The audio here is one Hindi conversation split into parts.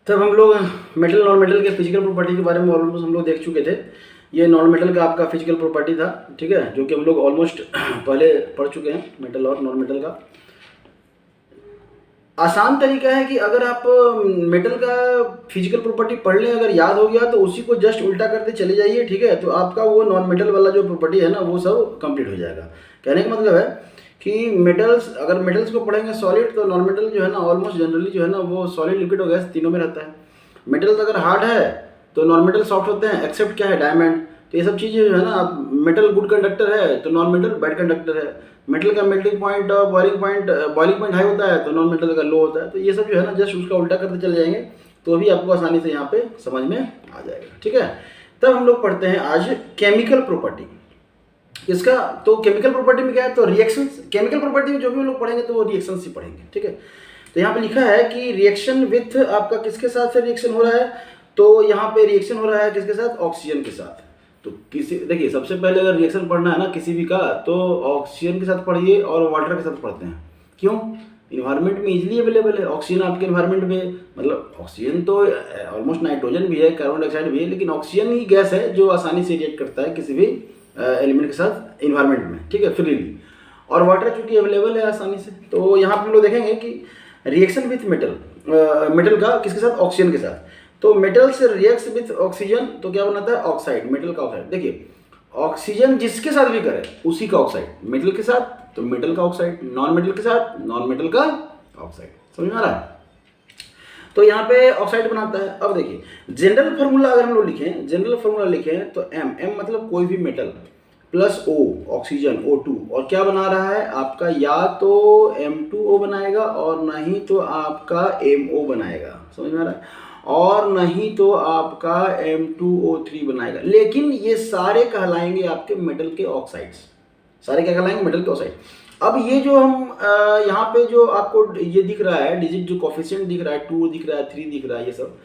तब हम लोग मेटल नॉन मेटल के फिजिकल प्रॉपर्टी के बारे में ऑलमोस्ट हम लोग देख चुके थे। ये नॉन मेटल का आपका फिजिकल प्रॉपर्टी था, ठीक है, जो कि हम लोग ऑलमोस्ट पहले पढ़ चुके हैं मेटल और नॉन मेटल का। आसान तरीका है कि अगर आप मेटल का फिजिकल प्रॉपर्टी पढ़ लें, अगर याद हो गया तो उसी को जस्ट उल्टा करते चले जाइए, ठीक है, तो आपका वो नॉन मेटल वाला जो प्रॉपर्टी है ना वो सब कंप्लीट हो जाएगा। कहने का मतलब है कि मेटल्स, अगर मेटल्स को पढ़ेंगे सॉलिड, तो नॉन मेटल जो है ना ऑलमोस्ट जनरली जो है ना वो सॉलिड, लिक्विड और गैस तीनों में रहता है। मेटल्स अगर हार्ड है तो नॉन मेटल सॉफ्ट होते हैं, एक्सेप्ट क्या है, डायमंड। तो ये सब चीज़ें जो है ना, मेटल गुड कंडक्टर है तो नॉन मेटल बैड कंडक्टर है। मेटल का मेल्टिंग पॉइंट और बॉइलिंग पॉइंट हाई होता है तो नॉन मेटल का लो होता है। तो ये सब जो है ना जस्ट उसका उल्टा करते चले जाएंगे तो भी आपको आसानी से यहाँ पे समझ में आ जाएगा, ठीक है। तब हम लोग पढ़ते हैं आज केमिकल प्रॉपर्टी इसका। तो केमिकल प्रॉपर्टी में क्या है, तो रिएक्शंस। केमिकल प्रॉपर्टी में जो भी हम लोग पढ़ेंगे तो वो रिएक्शंस ही पढ़ेंगे, ठीक है। तो यहाँ पे लिखा है कि रिएक्शन विथ आपका किसके साथ से रिएक्शन हो रहा है, तो यहाँ पे रिएक्शन हो रहा है किसके साथ, ऑक्सीजन के साथ। तो किसी, देखिए सबसे पहले अगर रिएक्शन पढ़ना है ना किसी भी का, तो ऑक्सीजन के साथ पढ़िए और वाटर के साथ पढ़ते हैं। क्यों, इन्वायरमेंट में इजीली अवेलेबल है ऑक्सीजन आपके इन्वायरमेंट में। मतलब ऑक्सीजन तो ऑलमोस्ट नाइट्रोजन भी है, कार्बन डाइऑक्साइड भी है, लेकिन ऑक्सीजन ही गैस है जो आसानी से रिएक्ट करता है किसी भी एलिमेंट के साथ इन्वायरमेंट में, ठीक है, फ्रीली। और वाटर चूंकि अवेलेबल है आसानी से, तो यहाँ पर हम लोग देखेंगे कि रिएक्शन विथ मेटल, मेटल का किसके साथ, ऑक्सीजन के साथ। तो मेटल से रिएक्ट विथ ऑक्सीजन तो क्या बनाता है, ऑक्साइड, मेटल का ऑक्साइड। देखिए ऑक्सीजन जिसके साथ भी करे उसी का ऑक्साइड, मेटल के साथ तो मेटल का ऑक्साइड, नॉन मेटल के साथ नॉन मेटल का ऑक्साइड। समझ में आ रहा है। तो यहाँ पे ऑक्साइड बनाता है। अब देखिए जनरल फार्मूला अगर हम लोग लिखें, जनरल फार्मूला लिखें तो एम मतलब कोई भी metal plus O, oxygen O2, और क्या बना रहा है आपका, या तो M2O बनाएगा और नहीं तो आपका MO बनाएगा। समझ में आ रहा है। और नहीं तो आपका M2O3 बनाएगा। लेकिन ये सारे कहलाएंगे आपके मेटल के ऑक्साइड्स। सारे क्या कहलाएंगे, मेटल के ऑक्साइड। अब ये जो हम यहाँ पे जो आपको ये दिख रहा है डिजिट, जो कोफिशिएंट दिख रहा है, 2 दिख रहा है, 3 दिख रहा है, ये सब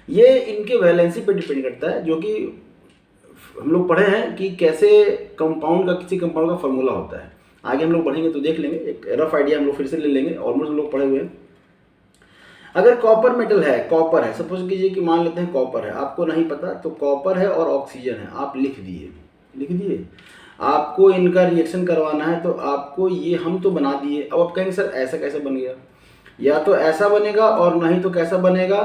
ये इनके वैलेंसी पे डिपेंड करता है। जो कि हम लोग पढ़े हैं कि कैसे कंपाउंड का, किसी कंपाउंड का फार्मूला होता है। आगे हम लोग पढ़ेंगे तो देख लेंगे, एक रफ आइडिया हम लोग फिर से ले लेंगे। ऑलमोस्ट हम लोग पढ़े हुए हैं। अगर कॉपर मेटल है, कॉपर है, सपोज कीजिए कि मान लेते हैं कॉपर है, आपको नहीं पता तो कॉपर है और ऑक्सीजन है, आप लिख दिए। आपको इनका रिएक्शन करवाना है तो आपको ये हम तो बना दिए। अब आप कहेंगे सर ऐसा कैसे बन गया, या तो ऐसा बनेगा और नहीं तो कैसा बनेगा,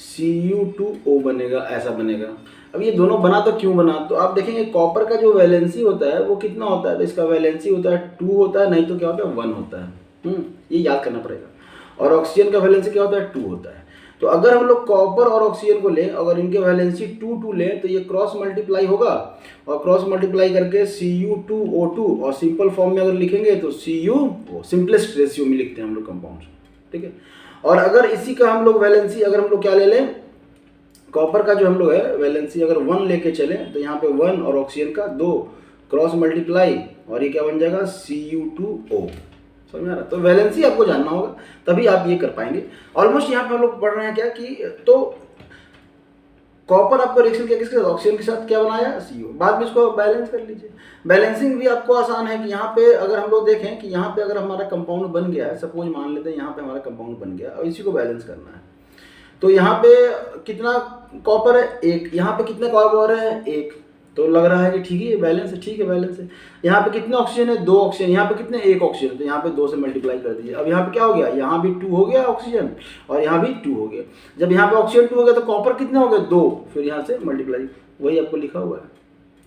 Cu2O बनेगा, ऐसा बनेगा। अब ये दोनों बना तो क्यों बना, तो आप देखेंगे कॉपर का जो वैलेंसी होता है वो कितना होता है, तो इसका वैलेंसी होता है 2 होता है, नहीं तो क्या होता है 1 होता है। ये याद करना पड़ेगा। और ऑक्सीजन का वैलेंसी क्या होता है, 2 होता है। तो अगर हम लोग कॉपर और ऑक्सीजन को लें, अगर इनके वैलेंसी 2 लें तो ये क्रॉस मल्टीप्लाई होगा, और क्रॉस मल्टीप्लाई करके Cu2O2, और सिंपल फॉर्म में अगर लिखेंगे तो Cu, सिंपलेस्ट रेशियो में लिखते हैं हम लोग कंपाउंड, ठीक है। और अगर इसी का हम लोग वैलेंसी, अगर हम लोग क्या ले लें, कॉपर का जो हम लोग है वैलेंसी अगर 1 लेके चले तो यहाँ पे 1 और ऑक्सीजन का 2 क्रॉस मल्टीप्लाई, और ये क्या बन जाएगा, Cu2O। समझ में आ रहा है। तो वैलेंसी आपको जानना होगा तभी आप ये कर पाएंगे। ऑलमोस्ट यहाँ पे हम लोग पढ़ रहे हैं क्या कि, तो कॉपर आपको रिएक्शन किया किसके साथ, ऑक्सीजन के साथ, क्या बनाया, CO। बाद में इसको बैलेंस कर लीजिए। बैलेंसिंग भी आपको आसान है कि यहाँ पे अगर हम लोग देखें कि यहाँ पे अगर हमारा कंपाउंड बन गया है, सपोज मान लेते हैं यहाँ पे हमारा कंपाउंड बन गया और इसी को बैलेंस करना है, तो यहाँ पे कितना कॉपर है, 1। यहाँ पे कितने कॉपर है, 1। तो लग रहा है कि ठीक है बैलेंस है, ठीक है बैलेंस है। यहाँ पे कितने ऑक्सीजन है, 2 ऑक्सीजन। यहाँ पे कितने, 1 ऑक्सीजन, तो यहाँ पे 2 से मल्टीप्लाई कर दीजिए। अब यहाँ पे क्या हो गया, यहाँ भी 2 हो गया ऑक्सीजन और यहाँ भी 2 हो गया। जब यहाँ पे ऑक्सीजन 2 हो गया तो कॉपर कितने हो गए, 2, फिर यहाँ से मल्टीप्लाई, वही आपको लिखा हुआ है,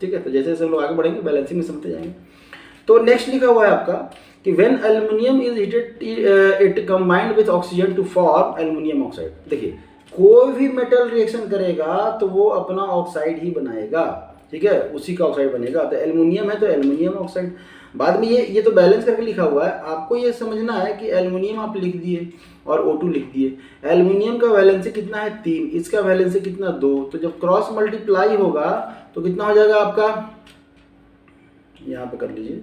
ठीक है। तो जैसे जैसे हम लोग आगे बढ़ेंगे बैलेंसिंग में समझते जाएंगे। तो नेक्स्ट लिखा हुआ है आपका कि when aluminium is heated it combined with oxygen to form aluminium oxide. देखिए कोई भी मेटल रिएक्शन करेगा तो वो अपना ऑक्साइड ही बनाएगा, ठीक है, उसी का ऑक्साइड बनेगा। तो एल्युमिनियम है तो एल्युमिनियम ऑक्साइड। बाद में ये तो बैलेंस करके लिखा हुआ है, आपको ये समझना है कि एल्युमिनियम आप लिख दिए और O2 लिख दिए। एल्युमिनियम का वैलेंसी कितना है, 3, इसका वैलेंसी कितना, 2। तो जब क्रॉस मल्टीप्लाई होगा तो कितना हो जाएगा आपका, यहाँ पे कर लीजिए।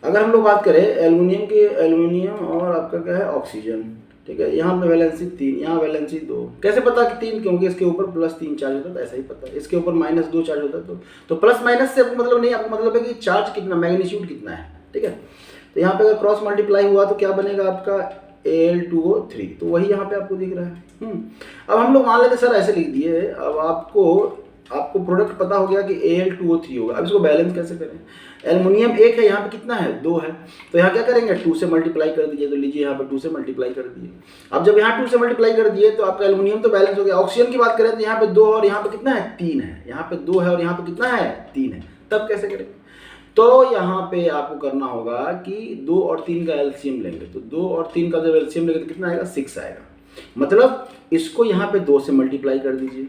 अगर हम लोग बात करें एल्युमिनियम की, एल्युमिनियम और आपका क्या है, ऑक्सीजन, ठीक है। यहाँ पे वैलेंसी 3, यहाँ वैलेंसी 2। कैसे पता कि 3, क्योंकि इसके ऊपर +3 चार्ज होता है, तो ऐसा ही पता है। इसके ऊपर -2 चार्ज होता है, तो प्लस माइनस से आपको मतलब नहीं, आपको मतलब है कि चार्ज कितना, मैग्नीट्यूड कितना है, ठीक है। तो यहाँ पे अगर क्रॉस मल्टीप्लाई हुआ तो क्या बनेगा आपका, Al2O3, तो वही यहाँ पे आपको दिख रहा है। अब हम लोग मान लेते सर ऐसे लिख दिए, अब आपको प्रोडक्ट पता हो गया कि Al2O3 होगा। अब इसको बैलेंस कैसे करें? एल्युमिनियम 1 है, यहाँ पे कितना है 2 है, तो यहाँ क्या करेंगे 2 से मल्टीप्लाई कर दीजिए। तो लीजिए यहाँ पे 2 से मल्टीप्लाई कर दिए। अब जब यहाँ 2 से मल्टीप्लाई कर दिए तो आपका एल्युमिनियम तो बैलेंस हो गया। ऑक्सीजन की बात करें तो यहाँ पे 2 और यहाँ पे कितना है 3 है, यहाँ पे 2 है और यहाँ पे कितना है 3 है। तब कैसे करेंगे? तो यहाँ पे आपको करना होगा कि 2 और 3 का एलसीएम लेंगे। तो 2 और 3 का जब एलसीएम लेंगे तो कितना आएगा 6 आएगा। मतलब इसको यहाँ पे 2 से मल्टीप्लाई कर दीजिए,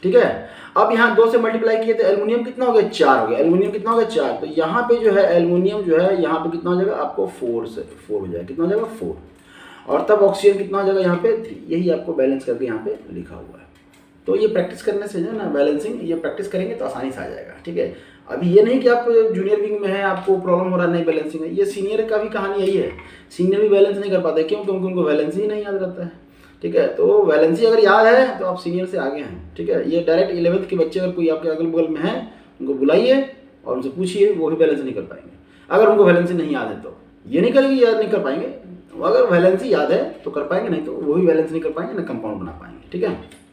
ठीक है। अब यहाँ 2 से मल्टीप्लाई किए तो एल्युमिनियम कितना हो गया 4 हो गया। एल्युमिनियम कितना हो गया 4, तो यहाँ पे जो है एल्युमिनियम जो है यहाँ पे कितना हो जाएगा आपको 4 हो जाएगा। कितना हो जाएगा 4, और तब ऑक्सीजन कितना हो जाएगा यहाँ पे 3। यही आपको बैलेंस करके यहाँ पे लिखा हुआ है। तो ये प्रैक्टिस करने से जो है ना बैलेंसिंग, ये प्रैक्टिस करेंगे तो आसानी से आ जाएगा, ठीक है। अभी ये नहीं कि आप जूनियर विंग में है आपको प्रॉब्लम हो रहा है नहीं बैलेंसिंग है, ये सीनियर का भी कहानी यही है। सीनियर भी बैलेंस नहीं कर पाते, क्यों? क्योंकि उनको बैलेंस ही नहीं याद रहता है, ठीक है। तो बैलेंसी अगर याद है तो आप सीनियर से आगे हैं, ठीक है। ये डायरेक्ट 11th के बच्चे अगर कोई आपके अगल बगल में है उनको बुलाइए और उनसे पूछिए, वो भी बैलेंस नहीं कर पाएंगे। अगर उनको बैलेंसी नहीं याद है तो ये नहीं करेंगे याद नहीं कर पाएंगे, अगर बैलेंसी याद है तो कर पाएंगे, नहीं तो वो भी बैलेंस नहीं कर पाएंगे ना कंपाउंड बना पाएंगे, ठीक है।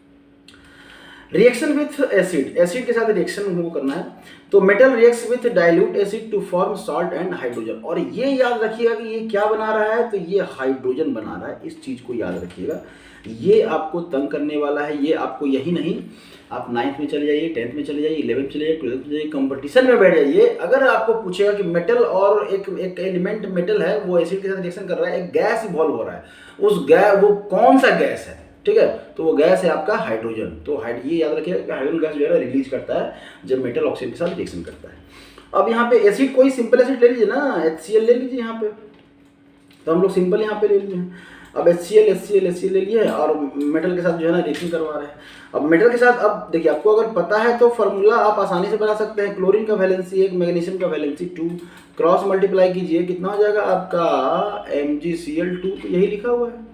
रिएक्शन विथ एसिड, एसिड के साथ रिएक्शन हमको करना है। तो metal reacts with dilute acid to form salt and hydrogen. और ये याद रखिएगा कि ये क्या बना रहा है, तो ये हाइड्रोजन बना रहा है। इस चीज़ को याद रखिएगा, ये आपको तंग करने वाला है। ये आपको यही नहीं, आप 9th में चले जाइए, 10th में चले जाइए, 11th में चले जाइए, 12th में जाइए, कंपटीशन में बैठ जाइए। अगर आपको पूछेगा कि मेटल और एक एलिमेंट मेटल है वो एसिड के साथ रिएक्शन कर रहा है, एक गैस इवॉल्व हो रहा है, उस गैस वो कौन सा गैस है, ठीक है। तो वो गैस है आपका हाइड्रोजन। तो ये याद रखिएगा कि हाइड्रोजन गैस जो है रिलीज करता है जब मेटल ऑक्सीजन के साथ रिएक्शन करता है। अब यहाँ पे एसिड कोई सिंपल एसिड ले लीजिए ना, HCl ले लीजिए यहाँ पे, तो हम लोग सिंपल यहाँ पे ले लिए। अब HCl ले लिए और मेटल के साथ जो है ना रिएक्शन करवा रहे हैं। अब मेटल के साथ, अब देखिए आपको अगर पता है तो फार्मूला आप आसानी से बना सकते हैं। क्लोरीन का वैलेंसी 1, मैग्नीशियम का वैलेंसी 2, क्रॉस मल्टीप्लाई कीजिए, कितना हो जाएगा आपका MgCl2, तो यही लिखा हुआ है,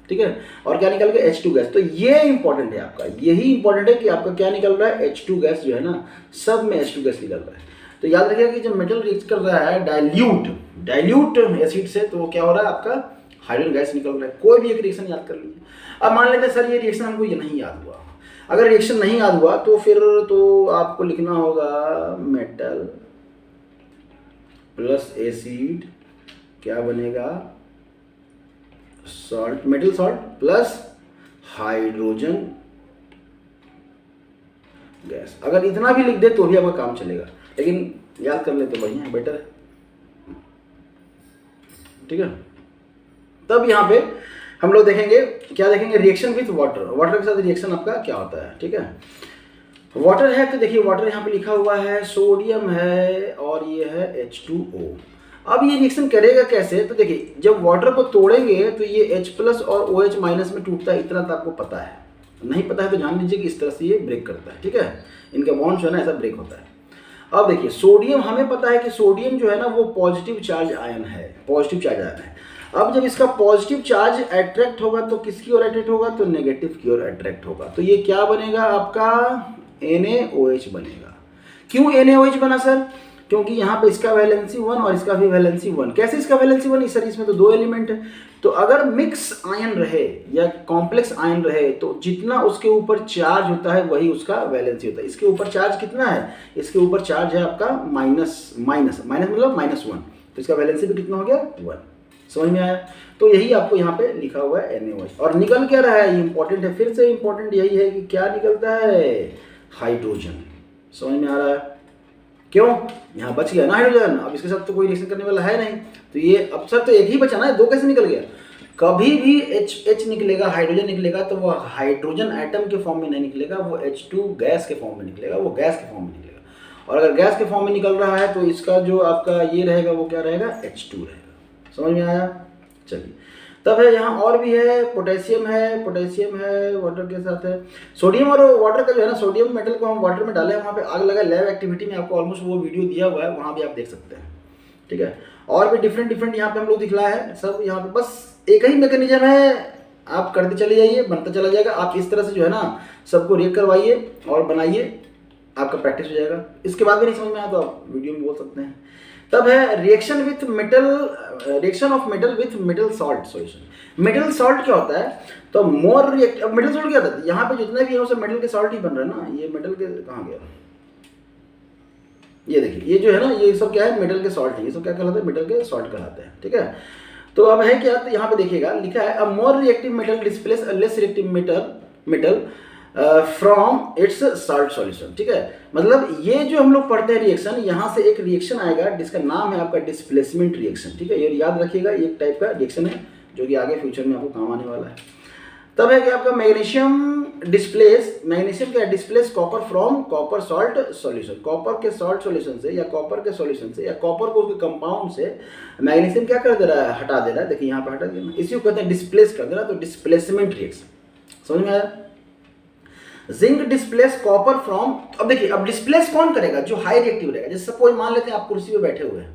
ठीक है। और क्या निकल गया H2 गैस। तो ये इंपॉर्टेंट है आपका, यही इंपॉर्टेंट है कि आपका क्या निकल रहा है H2 गैस जो है ना, सब में H2 गैस निकल रहा है। तो याद रखिएगा कि जब मेटल रिएक्ट कर रहा है डाइल्यूट एसिड से, तो क्या हो रहा है आपका हाइड्रोजन गैस निकल रहा है। कोई भी एक रिएक्शन याद कर लीजिए। अब मान लेते हैं सर ये रिएक्शन हमको ये नहीं याद हुआ। अगर रिएक्शन नहीं याद हुआ तो फिर तो आपको लिखना होगा मेटल प्लस एसिड क्या बनेगा, salt, metal salt plus hydrogen gas. अगर इतना भी लिख दे तो भी आपका काम चलेगा, लेकिन याद कर ले तो बढ़िया है, बेटर है, ठीक है। तब यहाँ पे हम लोग देखेंगे, क्या देखेंगे, रिएक्शन विथ वाटर। वाटर के साथ रिएक्शन आपका क्या होता है, ठीक है। वाटर है तो देखिए वाटर यहाँ पे लिखा हुआ है, सोडियम है और ये है H2O। अब ये रिएक्शन करेगा कैसे, तो देखिए जब वाटर को तोड़ेंगे तो ये H+ और OH- में टूटता है, इतना तो आपको पता है। नहीं पता है तो जान लीजिए कि इस तरह से ये ब्रेक करता है, ठीक है। इनका बॉन्ड जो है ना ऐसा ब्रेक होता है। अब देखिए सोडियम, हमें पता है कि सोडियम जो है ना वो पॉजिटिव चार्ज आयन है, पॉजिटिव चार्ज आयन है। अब जब इसका पॉजिटिव चार्ज अट्रैक्ट होगा तो किसकी ओर अट्रैक्ट होगा, तो नेगेटिव की ओर अट्रैक्ट होगा। तो ये क्या बनेगा आपका NaOH बनेगा। क्यों NaOH बना सर, क्योंकि यहाँ पे इसका वैलेंसी 1 और इसका भी वैलेंसी 1। कैसे इसका वैलेंसी 1, सर इसमें तो 2 एलिमेंट है। तो अगर मिक्स आयन रहे या कॉम्प्लेक्स आयन रहे तो जितना उसके ऊपर चार्ज होता है वही उसका वैलेंसी होता है। इसके ऊपर चार्ज कितना है, इसके ऊपर चार्ज है आपका माइनस मतलब -1, तो इसका वैलेंसी भी कितना हो गया 1। समझ में आया। तो यही आपको यहाँ पे लिखा हुआ है NaOH। और निकल क्या रहा है, ये इंपॉर्टेंट है, फिर से इंपॉर्टेंट यही है कि क्या निकलता है, हाइड्रोजन। समझ में आ रहा है, क्यों, यहाँ बच गया ना हाइड्रोजन। अब इसके साथ तो कोई रिएक्शन करने वाला है नहीं, तो ये अब सर तो एक ही बचा ना, 2 कैसे निकल गया। कभी भी H निकलेगा, हाइड्रोजन निकलेगा तो वो हाइड्रोजन एटम के फॉर्म में नहीं निकलेगा, वो H2 गैस के फॉर्म में निकलेगा, वो गैस के फॉर्म में निकलेगा। और अगर गैस के फॉर्म में निकल रहा है तो इसका जो आपका ये रहेगा वो क्या रहेगा, H2 रहेगा। समझ में आया। चलिए तब है यहाँ और भी है, पोटेशियम है वाटर के साथ है। सोडियम और वाटर का जो है ना, सोडियम मेटल को हम वाटर में डाले, वहाँ पे आग लगा लैब एक्टिविटी में, आपको ऑलमोस्ट वो वीडियो दिया हुआ है, वहाँ भी आप देख सकते हैं, ठीक है। और भी डिफरेंट यहाँ पे हम लोग दिखला है सब। यहाँ पे बस एक ही मैकेनिज्म है, आप करते चले जाइए, बनता चला जाएगा। आप इस तरह से जो है ना सबको रिएक्ट करवाइए और बनाइए, आपका प्रैक्टिस हो जाएगा। इसके बाद भी नहीं समझ में आया तो आप वीडियो में बोल सकते हैं। तब है reaction with metal, reaction of metal with metal salt solution. Metal salt क्या होता है, तो मोर रिएक्ट, अब मेटल सॉल्ट क्या होता है, यहाँ पे जितने भी है उसे मेटल के सॉल्ट ही बन रहा है ना। ये मेटल के कहाँ गया, ये देखिए ये जो है ना, ये सब क्या है, मेटल के सॉल्ट है, ये सब क्या कहलाते हैं, मेटल के सॉल्ट कहलाते हैं, ठीक है। तो अब है क्या, तो यहाँ पे देखिएगा लिखा है a more reactive metal displace a less reactive metal from its salt solution, ठीक है। मतलब ये जो हम लोग पढ़ते हैं रिएक्शन, यहाँ से एक रिएक्शन आएगा जिसका नाम है आपका डिस्प्लेसमेंट रिएक्शन, ठीक है। ये याद रखिएगा, ये एक टाइप का रिएक्शन है जो कि आगे फ्यूचर में आपको काम आने वाला है। तब है कि आपका मैग्नीशियम डिस्प्लेस, मैग्नीशियम क्या displace copper from copper salt solution, copper के सॉल्ट सॉल्यूशन से या कॉपर के सॉल्यूशन से या कॉपर को उसके कंपाउंड से मैग्नीशियम क्या कर दे रहा है, हटा दे रहा है। देखिए यहाँ पर हटा दिया, इसी को कहते हैं डिस्प्लेस कर दे रहा है, तो डिस्प्लेसमेंट रिएक्शन, समझ में आया। जिंक डिस्प्लेस कॉपर फ्रॉम, अब देखिए अब डिस्प्लेस कौन करेगा, जो हाई रिएक्टिव रहेगा। जैसे सपोज मान लेते हैं आप कुर्सी पे बैठे हुए हैं,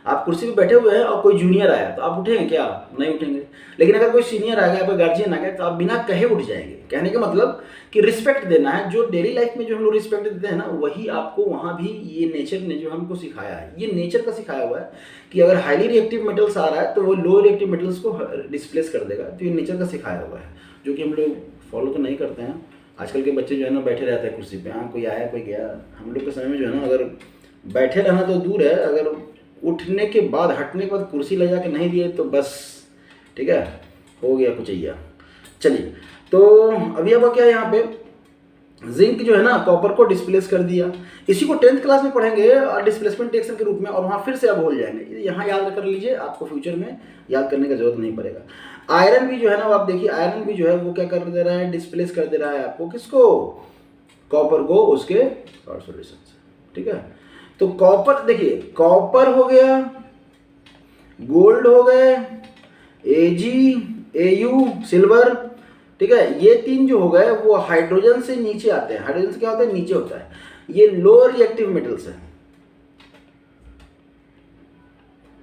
आप कुर्सी पे बैठे हुए हैं और कोई जूनियर आया तो आप उठेंगे क्या, नहीं उठेंगे। लेकिन अगर कोई सीनियर आ गया, कोई गार्जियन आ गया, तो आप बिना कहे उठ जाएंगे। कहने का मतलब कि रिस्पेक्ट देना है, जो डेली लाइफ में जो हम लोग रिस्पेक्ट देते हैं ना, वही आपको वहाँ भी ये नेचर ने जो हमको सिखाया है, ये नेचर का सिखाया हुआ है कि अगर हाईली रिएक्टिव मेटल्स आ रहा है तो वो लो रिएक्टिव मेटल्स को डिस्प्लेस कर देगा। तो ये नेचर का सिखाया हुआ है, जो कि हम लोग फॉलो तो नहीं करते हैं। आजकल के बच्चे जो है ना बैठे रहते हैं कुर्सी पे, हाँ कोई आया कोई गया। हम लोग के समय में जो है ना, अगर बैठे रहना तो दूर है, अगर उठने के बाद हटने के बाद कुर्सी ले जाके नहीं दिए तो बस, ठीक है, हो गया कुचैया। चलिए, तो अभी अब क्या है, यहाँ पे जिंक जो है ना कॉपर को डिस्प्लेस कर दिया। इसी को 10th क्लास में पढ़ेंगे डिस्प्लेसमेंट रिएक्शन के रूप में, और वहाँ फिर से आप भूल जाएंगे। यहाँ याद कर लीजिए, आपको फ्यूचर में याद करने की जरूरत नहीं पड़ेगा। आयरन भी जो है ना, आप देखिए आयरन भी जो है वो क्या कर दे रहा है, डिस्प्लेस कर दे रहा है आपको, किसको, कॉपर को उसके सॉल्ट सॉल्यूशन से, ठीक है। तो कॉपर देखिए, कॉपर हो गया, गोल्ड हो गए, Ag, Au सिल्वर, ठीक है। ये तीन जो हो गए वो हाइड्रोजन से नीचे आते हैं। हाइड्रोजन से क्या होता है, नीचे होता है। ये लो रिएक्टिव मेटल्स है,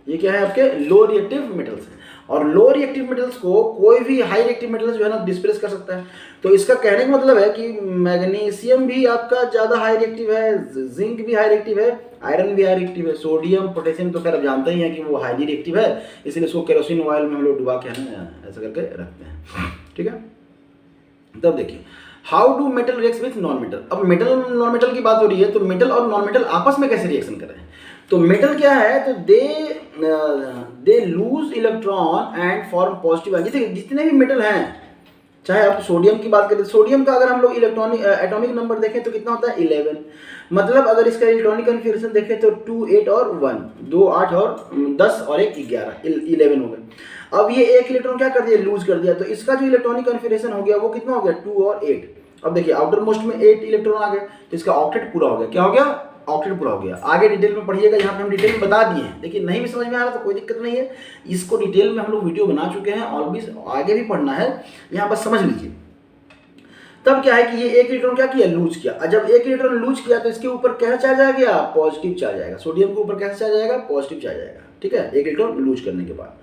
ये क्या है आपके लो रिएक्टिव मेटल्स है। और लो रिएक्टिव मेटल्स को कोई भी हाई रिएक्टिव मेटल्स जो है ना डिस्प्लेस कर सकता है। तो इसका कहने का मतलब है कि मैग्नीशियम भी आपका ज़्यादा हाई रिएक्टिव है, जिंक भी हाई रिएक्टिव है, आयरन भी हाई रिएक्टिव है, सोडियम पोटेशियम तो खैर आप जानते ही हैं कि वो हाईली रिएक्टिव है, इसलिए इसको केरोसिन ऑयल में हम लोग डुबा के है ना ऐसा करके रखते हैं, ठीक है। तब देखिए how do metal react with non metal. अब मेटल नॉन मेटल की बात हो रही है, तो मेटल और नॉन मेटल आपस में कैसे रिएक्शन कर रहे हैं। तो मेटल क्या है, तो they lose electron and form positive ion. जैसे जितने भी मेटल हैं, चाहे आप सोडियम की बात करें, सोडियम का अगर हम लोग इलेक्ट्रॉनिक एटॉमिक नंबर देखें तो कितना होता है 11। मतलब अगर इसका इलेक्ट्रॉनिक कन्फिग्रेशन देखें तो 2 8 और 1, 2 8 और 10 और 1 11, 11 हो गए। अब ये एक इलेक्ट्रॉन क्या कर दिया, लूज कर दिया, तो इसका जो इलेक्ट्रॉनिक कन्फिग्रेशन हो गया वो कितना हो गया 2 और 8। अब देखिए आउटर मोस्ट में 8 इलेक्ट्रॉन आ गए, तो इसका ऑक्टेट पूरा हो गया। क्या हो गया, ऑक्टेट पूरा हो गया। आगे डिटेल में पढ़िएगा, यहाँ पे हम डिटेल में बता दिए हैं। देखिए नहीं भी समझ में आ रहा तो कोई दिक्कत नहीं है, इसको डिटेल में हम लोग वीडियो बना चुके हैं, और भी आगे भी पढ़ना है, यहाँ बस समझ लीजिए। तब क्या है कि ये एक इलेक्ट्रॉन क्या किया, लूज किया। और जब एक इलेक्ट्रॉन लूज किया तो इसके ऊपर क्या चार्ज आ गया, पॉजिटिव चार्ज आएगा। सोडियम के ऊपर कैसा चार्ज आएगा, पॉजिटिव चार्ज आएगा, ठीक है, एक इलेक्ट्रॉन लूज करने के बाद।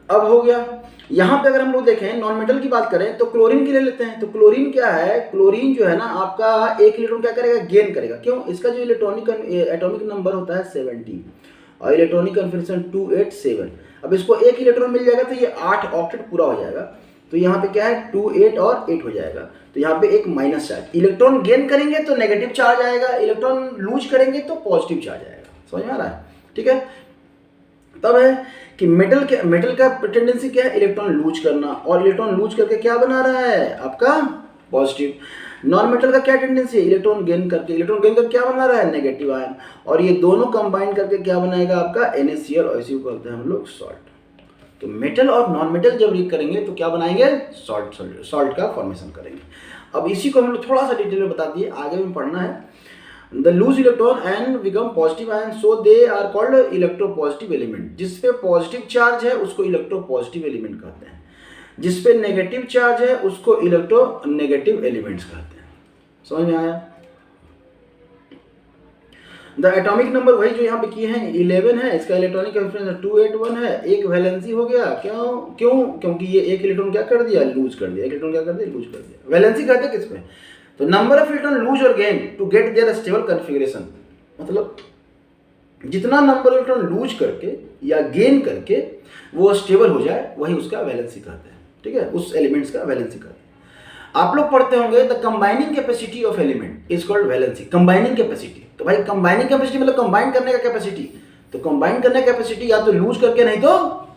अब हो गया। यहाँ पे अगर हम लोग देखें नॉन मेटल की बात करें तो क्लोरीन की ले लेते हैं। तो क्लोरीन क्या है, क्लोरीन जो है ना आपका एक इलेक्ट्रॉन क्या करेगा, गेन करेगा। क्यों, इसका जो इलेक्ट्रॉनिक एटॉमिक नंबर होता है 17 और इलेक्ट्रॉनिक कन्फिग्रेशन 287। अब इसको एक इलेक्ट्रॉन मिल जाएगा तो ये 8 ऑक्टेट पूरा हो जाएगा। तो यहाँ पे क्या है 2 8 और 8 हो जाएगा। तो यहाँ पे एक माइनस चार्ज, इलेक्ट्रॉन गेन करेंगे तो नेगेटिव चार्ज आएगा, इलेक्ट्रॉन लूज करेंगे तो पॉजिटिव चार्ज आएगा। समझ में आ रहा है, ठीक है। तब है कि मेटल का टेंडेंसी क्या है, इलेक्ट्रॉन लूज करना, और इलेक्ट्रॉन लूज करके क्या बना रहा है आपका पॉजिटिव। नॉन मेटल का क्या टेंडेंसी है, इलेक्ट्रॉन गेन करके क्या बना रहा है, नेगेटिव आयन। और ये दोनों कंबाइन करके क्या बनाएगा आपका NaCl, और इसी को कहते हैं हम लोग सॉल्ट। तो मेटल और नॉन मेटल जब रिएक्ट करेंगे तो क्या बनाएंगे, सॉल्ट का फॉर्मेशन करेंगे। अब इसी को हम लोग थोड़ा सा डिटेल में बता दिए, आगे में पढ़ना है। The lose electron and become positive ion, so they are called electropositive element। जिस पे पॉजिटिव चार्ज है उसको इलेक्ट्रोपॉजिटिव एलिमेंट कहते हैं, जिस पे नेगेटिव चार्ज है उसको इलेक्ट्रोनेगेटिव एलिमेंट्स कहते हैं। समझ में आया। द एटॉमिक नंबर वही जो यहाँ पे किए हैं 11 है, इसका इलेक्ट्रॉनिक कन्फिग्रेशन 281 है, एक वैलेंसी हो गया। क्योंकि ये एक इलेक्ट्रॉन क्या कर दिया, लूज कर दिया, एक इलेक्ट्रॉन क्या कर दिया, लूज कर दिया। वैलेंसी कहते हैं किस पे, तो number of electron lose or gain to get their stable configuration. मतलब जितना नंबर ऑफ इलेक्ट्रॉन लूज करके या गेन करके वो स्टेबल हो जाए वही उसका वैलेंसी कहते हैं, ठीक है, उस एलिमेंट्स का वैलेंसी कहते हैं। आप लोग पढ़ते होंगे the combining capacity of element is called valency, combining capacity. तो भाई कंबाइनिंग कैपेसिटी मतलब कंबाइन करने का कैपेसिटी, तो कंबाइन करने का कैपेसिटी या तो लूज करके नहीं तो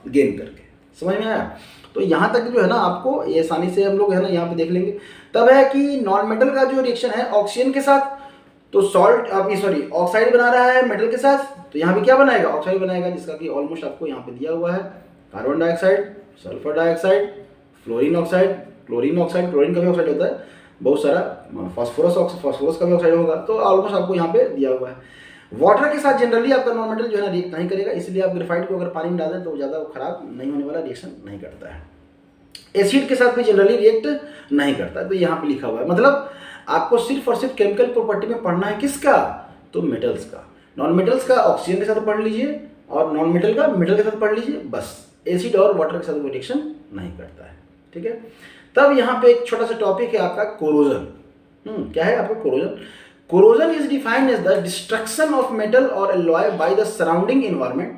गेन करके, समझ में आया। तो यहाँ तक जो है ना आपको ये आसानी से हम लोग है ना यहाँ पे देख लेंगे। तब है कि नॉन मेटल का जो रिएक्शन है ऑक्सीजन के साथ, तो सॉल्ट ऑक्साइड बना रहा है मेटल के साथ, तो यहाँ पे क्या बनाएगा, ऑक्साइड बनाएगा, जिसका कि ऑलमोस्ट आपको यहाँ पे दिया हुआ है carbon dioxide, sulphur dioxide, fluorine oxide, chlorine oxide, chlorine का भी ऑक्साइड होता है, बहुत सारा फास्फोरस का भी ऑक्साइड होगा, तो ऑलमोस्ट आपको यहाँ पे दिया हुआ है। वाटर के साथ जनरली आपका नॉन मेटल जो है ना रिएक्ट नहीं करेगा, इसलिए आप ग्रेफाइट को अगर पानी में डाल दें तो ज़्यादा खराब नहीं होने वाला, रिएक्शन नहीं करता है। एसिड के साथ भी जनरली रिएक्ट नहीं करता, तो यहाँ पे लिखा हुआ है। मतलब आपको सिर्फ और सिर्फ केमिकल प्रॉपर्टी में पढ़ना है किसका, तो मेटल्स का। नॉन मेटल्स का ऑक्सीजन के साथ पढ़ लीजिए और नॉन मेटल का मेटल के साथ पढ़ लीजिए, बस। एसिड और वाटर के साथ वो रिएक्शन नहीं करता है, ठीक है। तब यहाँ पे एक छोटा सा टॉपिक है आपका कोरोजन। क्या है आपका corrosion? Corrosion is defined as the destruction of metal और alloy by the surrounding environment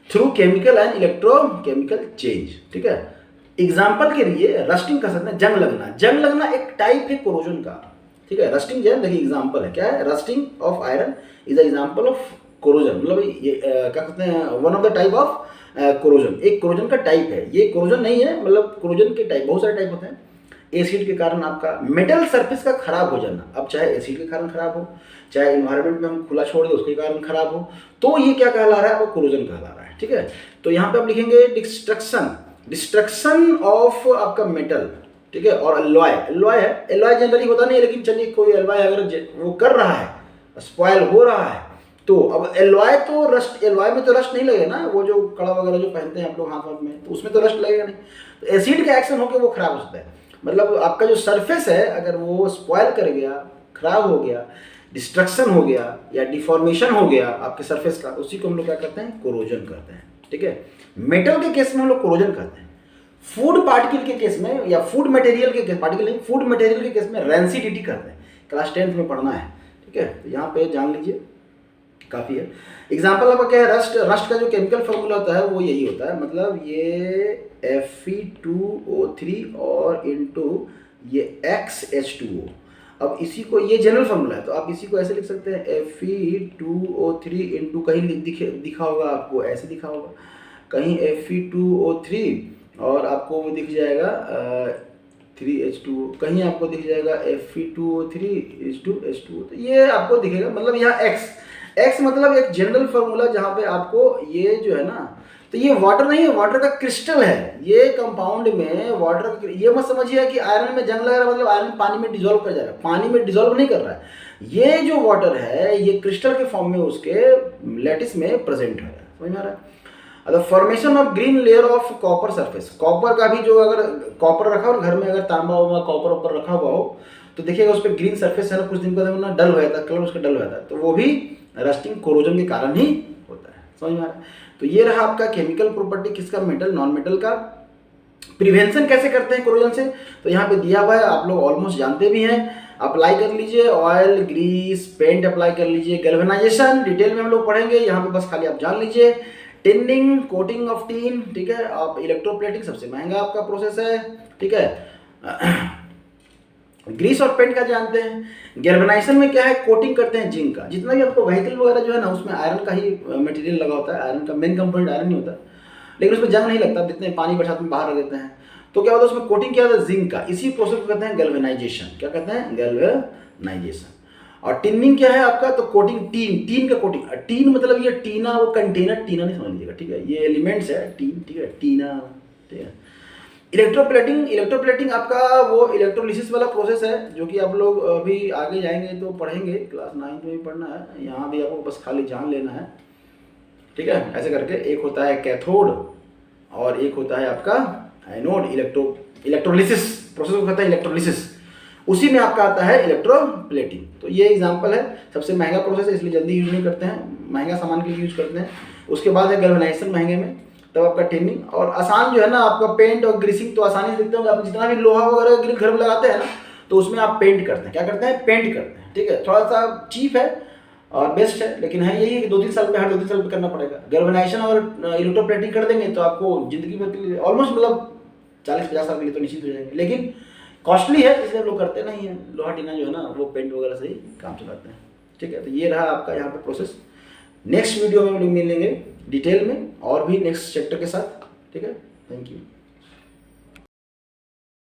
through chemical and electrochemical change, ठीक है। एग्जाम्पल के लिए रस्टिंग कर सकते हैं, जंग लगना। जंग लगना एक टाइप है कोरोजन का, ठीक है। रस्टिंग जो है देखिए एग्जाम्पल है, क्या है, rusting of iron is example of corrosion. मतलब ये क्या कहते हैं, one of the type of corrosion, एक कोरोजन का टाइप है। ये कोरोजन नहीं है, मतलब कोरोजन के टाइप बहुत सारे टाइप होते हैं। एसिड के कारण आपका मेटल सरफेस का खराब हो जाना, अब चाहे एसिड के कारण खराब हो, चाहे इन्वायरमेंट में हम खुला छोड़ दें उसके कारण खराब हो, तो ये क्या कहला रहा है, वो कोरोजन कहला रहा है, ठीक है। तो यहाँ पे आप लिखेंगे डिस्ट्रक्शन ऑफ आपका मेटल, ठीक है। और एलॉय है, एलॉय जनरली होता नहीं है, लेकिन चलिए कोई एलॉय अगर वो कर रहा है, स्पॉयल हो रहा है, तो अब एलॉय तो रस्ट, एलॉय में तो रस्ट नहीं लगेगा ना, वो जो कड़ा वगैरह जो पहनते हैं आप लोग हाथ में, तो उसमें तो रस्ट लगेगा नहीं। तो एसिड का एक्शन होकर वो खराब हो सकता है। मतलब आपका जो सरफेस है अगर वो स्पॉयल कर गया, खराब हो गया, डिस्ट्रक्शन हो गया या डिफॉर्मेशन हो गया आपके सरफेस का, उसी को हम लोग क्या करते हैं, कोरोजन कहते हैं, ठीक है। मेटल के केस में हम लोग कोरोजन कहते हैं। फूड पार्टिकल के केस में या फूड मटेरियल के केस, पार्टिकल नहीं, फूड मटेरियल के केस में रेंसिडिटी कहते हैं। क्लास 10th में पढ़ना है, ठीक है। तो यहाँ पे जान लीजिए, काफ़ी है। एग्जाम्पल आपका क्या है, रस्ट का जो केमिकल फॉर्मूला होता है वो यही होता है। मतलब ये Fe2O3 और इंटू ये XH2O। अब इसी को, ये जनरल फॉर्मूला है, तो आप इसी को ऐसे लिख सकते हैं Fe2O3 इंटू, कहीं दिखा होगा आपको, ऐसे दिखा होगा कहीं Fe2O3 और आपको वो दिख जाएगा 3H2O, कहीं आपको दिख जाएगा Fe2O3H2H2O, तो ये आपको दिखेगा। मतलब यहाँ X मतलब एक जनरल फार्मूला जहाँ पे आपको ये जो है ना, तो ये वाटर नहीं है, वाटर का क्रिस्टल है ये कंपाउंड में वाटर का। ये मत समझिए कि आयरन में जंग लग रहा है मतलब आयरन पानी में डिजोल्व कर जा रहा है, पानी में डिजोल्व नहीं कर रहा है। ये जो वाटर है ये क्रिस्टल के फॉर्म में उसके लैटिस में प्रेजेंट है, समझ में आ रहा है। The formation of green layer of copper surface, copper का भी जो, अगर कॉपर रखा हो घर में, अगर तांबा होगा कॉपर ऊपर रखा हुआ हो, तो देखिएगा उस पर ग्रीन सरफेस है ना, कुछ दिन बाद ना डल हो जाता है, कलर उसका डल हो जाता है, तो वो भी रस्टिंग कोरोजन के कारण ही होता है, समझ में आ रहा है। तो ये रहा आपका केमिकल प्रॉपर्टी किसका, मेटल नॉन मेटल का। प्रिवेंशन कैसे करते हैं कोरोजन से, तो यहाँ पे दिया हुआ है, आप लोग ऑलमोस्ट जानते भी हैं। अप्लाई कर लीजिए, ऑयल, ग्रीस, पेंट अप्लाई कर लीजिए। गैल्वेनाइजेशन डिटेल में हम लोग पढ़ेंगे, यहाँ पे बस खाली आप जान लीजिए। टिनिंग, कोटिंग ऑफ टीन, ठीक है। आप इलेक्ट्रोप्लेटिंग सबसे महंगा आपका प्रोसेस है, ठीक है। ग्रीस और पेंट का जानते हैं। गैल्वेनाइजेशन में क्या है, कोटिंग करते हैं जिंक का। जितना भी आपको व्हीकल वगैरह जो है ना उसमें आयरन का ही मटेरियल लगा होता है, आयरन का मेन कंपोनेंट आयरन नहीं होता, लेकिन उसमें जंग नहीं लगता, जितने पानी बरसात में बाहर रख देते हैं। तो क्या होता है उसमें कोटिंग, क्या होता है, जिंक का। इसी प्रोसेस को कहते हैं गैल्वेनाइजेशन। क्या कहते हैं, गैल्वेनाइजेशन। और टिनिंग क्या है आपका, तो कोटिंग, टीन का कोटिंग। टीन मतलब ये टीना, वो कंटेनर, टीना नहीं समझ लीजिएगा, ठीक है, ये एलिमेंट्स है टीन, ठीक है, टीना, ठीक है। इलेक्ट्रोप्लेटिंग आपका वो इलेक्ट्रोलिसिस वाला प्रोसेस है, जो कि आप लोग अभी आगे जाएंगे तो पढ़ेंगे, क्लास 9 में भी पढ़ना है, यहाँ भी आपको बस खाली जान लेना है, ठीक है। ऐसे करके एक होता है कैथोड और एक होता है आपका एनोड। इलेक्ट्रोलिसिस प्रोसेस को कहता है इलेक्ट्रोलिसिस, उसी में आपका आता है इलेक्ट्रोप्लेटिंग। तो ये एग्जांपल है, सबसे महंगा प्रोसेस है इसलिए जल्दी यूज नहीं करते हैं, महंगा सामान के लिए यूज करते हैं। उसके बाद है गैल्वेनाइजेशन महंगे में, तब आपका टिनिंग। और आसान जो है ना आपका पेंट और ग्रीसिंग, तो आसानी से देखते होंगे आप, जितना भी लोहा वगैरह ग्रिल घर में लगाते हैं ना, तो उसमें आप पेंट करते हैं। क्या करते हैं, पेंट करते हैं, ठीक है। थोड़ा सा चीप है और बेस्ट है। लेकिन है यही है कि 2-3 साल में, हर 2-3 साल में करना पड़ेगा। गैल्वेनाइजेशन और इलेक्ट्रोप्लेटिंग कर देंगे तो आपको जिंदगी भर के लिए ऑलमोस्ट मतलब 40-50 साल के लिए तो निश्चित हो जाएंगे। लेकिन कॉस्टली है, इसलिए लोग करते नहीं है। लोहा टीना जो है ना वो पेंट वगैरह से ही काम चलाते हैं। ठीक है, तो ये रहा आपका यहाँ पे प्रोसेस। नेक्स्ट वीडियो में मिलेंगे डिटेल में और भी नेक्स्ट चैप्टर के साथ।